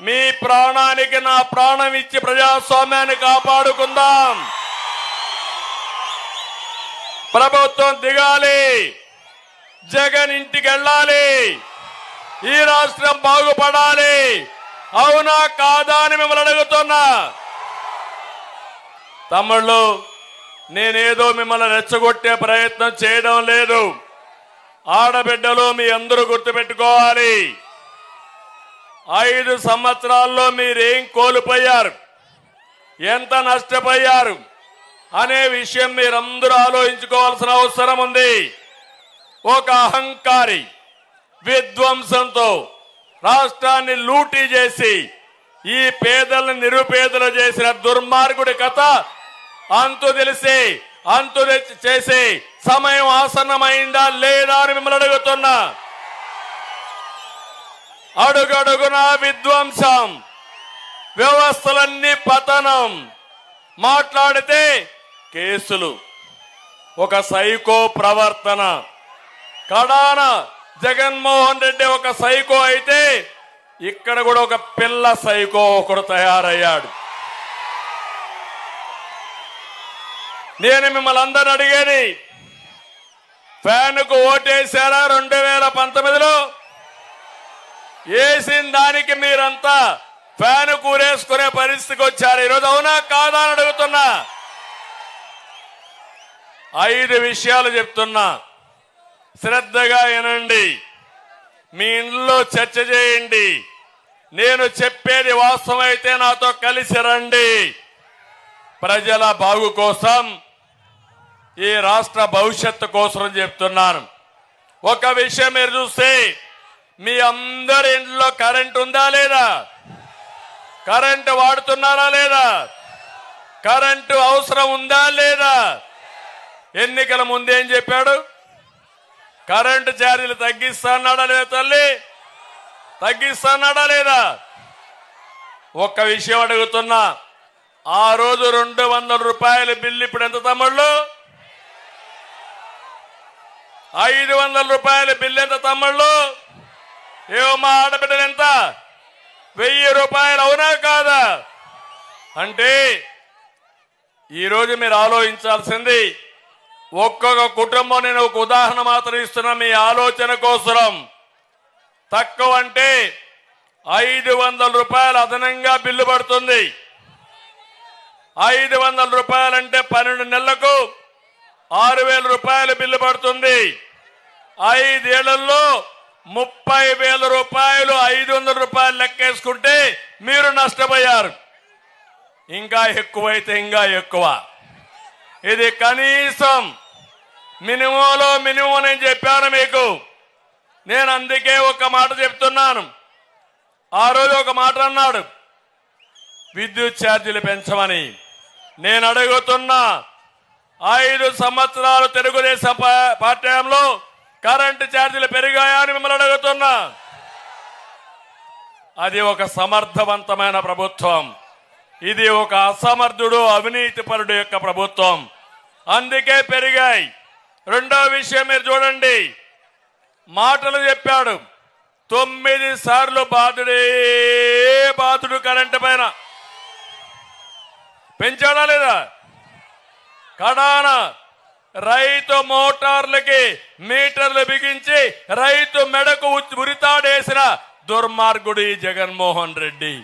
మీ ప్రాణానికి నా ప్రాణం ఇచ్చి ప్రజాస్వామ్యాన్ని కాపాడుకుందాం. ప్రభుత్వం దిగాలి, జగన్ ఇంటికి వెళ్ళాలి, ఈ రాష్ట్రం బాగుపడాలి. అవునా కాదా అని మిమ్మల్ని అడుగుతున్నా. తమ్ముళ్ళు, నేనేదో మిమ్మల్ని రెచ్చగొట్టే ప్రయత్నం చేయడం లేదు. ఆడబిడ్డలు మీ అందరూ గుర్తుపెట్టుకోవాలి, 5 సంవత్సరాల్లో మీరేం కోల్పోయారు, ఎంత నష్టపోయారు అనే విషయం మీరందరూ ఆలోచించుకోవాల్సిన అవసరం ఉంది. ఒక అహంకారి విధ్వంసంతో రాష్ట్రాన్ని లూటీ చేసి ఈ పేదలను నిరుపేదలు చేసిన దుర్మార్గుడి కథ అంతు తెలిసి అంతు చేసి సమయం ఆసన్నమైందా లేదా అని మిమ్మల్ని అడుగుతున్నా. అడుగడుగున విధ్వంసం, వ్యవస్థలన్నీ పతనం, మాట్లాడితే కేసులు, ఒక సైకో ప్రవర్తన. కడాన జగన్మోహన్ రెడ్డి ఒక సైకో అయితే ఇక్కడ కూడా ఒక పిల్ల సైకో ఒకడు తయారయ్యాడు. నేను మిమ్మల్ని అందరిని అడిగేది, ఫ్యాన్కు ఓటేశారా 2019లో? వేసిన దానికి మీరంతా ఫ్యాన్ కూరేసుకునే పరిస్థితికి వచ్చారు ఈరోజు. అవునా కాదా అని అడుగుతున్నా. 5 విషయాలు చెప్తున్నా, శ్రద్ధగా వినండి, మీ ఇంట్లో చర్చ చేయండి. నేను చెప్పేది వాస్తవం అయితే నాతో కలిసి రండి. ప్రజల బాగు కోసం, ఈ రాష్ట్ర భవిష్యత్తు కోసం చెప్తున్నాను. ఒక విషయం మీరు చూస్తే, మీ అందరి ఇంట్లో కరెంట్ ఉందా లేదా? కరెంటు వాడుతున్నారా లేదా? కరెంటు అవసరం ఉందా లేదా? ఎన్నికల ముందేం చెప్పాడు? కరెంటు ఛార్జీలు తగ్గిస్తాడా లేదా? తల్లి తగ్గిస్తాడా లేదా? ఒక్క విషయం అడుగుతున్నా, ఆ రోజు 200 రూపాయల బిల్లు ఇప్పుడు ఎంత తమ్ముళ్ళు? 500 రూపాయల బిల్లు ఎంత తమ్ముళ్ళు? ఏమో మా ఆడబిడ్డలు ఎంత? 1000 రూపాయలు. అవునా కాదా? అంటే ఈరోజు మీరు ఆలోచించాల్సింది, ఒక్కొక్క కుటుంబం, నేను ఒక ఉదాహరణ మాత్రం ఇస్తున్నా మీ ఆలోచన కోసం. తక్కువ అంటే 500 రూపాయలు అదనంగా బిల్లు పడుతుంది. 500 రూపాయలంటే 12 నెలలకు 6000 రూపాయలు బిల్లు పడుతుంది. 5 ఏళ్లలో 30,000 రూపాయలు. 500 రూపాయలు లెక్కేసుకుంటే మీరు నష్టపోయారు. ఇంకా ఎక్కువైతే ఇంకా ఎక్కువ. ఇది కనీసం మినిమంలో మినిమం నేను చెప్పాను మీకు. నేను అందుకే ఒక మాట చెప్తున్నాను. ఆ రోజు ఒక మాట అన్నాడు, విద్యుత్ ఛార్జీలు పెంచమని. నేను అడుగుతున్నా, 5 సంవత్సరాలు తెలుగుదేశం పార్టీలో కరెంటు ఛార్జీలు పెరిగాయా అని మిమ్మల్ని అడుగుతున్నా. అది ఒక సమర్థవంతమైన ప్రభుత్వం, ఇది ఒక అసమర్థుడు అవినీతిపరుడు యొక్క ప్రభుత్వం, అందుకే పెరిగాయి. రెండో విషయం మీరు చూడండి, మాటలు చెప్పాడు, 9 సార్లు బాధుడు కరెంటు పైన. పెంచాడా లేదా? కడాన రైతు మోటార్లకి మీటర్లు బిగించి రైతు మెడకు ఉరితాడేసిన దుర్మార్గుడు ఈ జగన్మోహన్ రెడ్డి.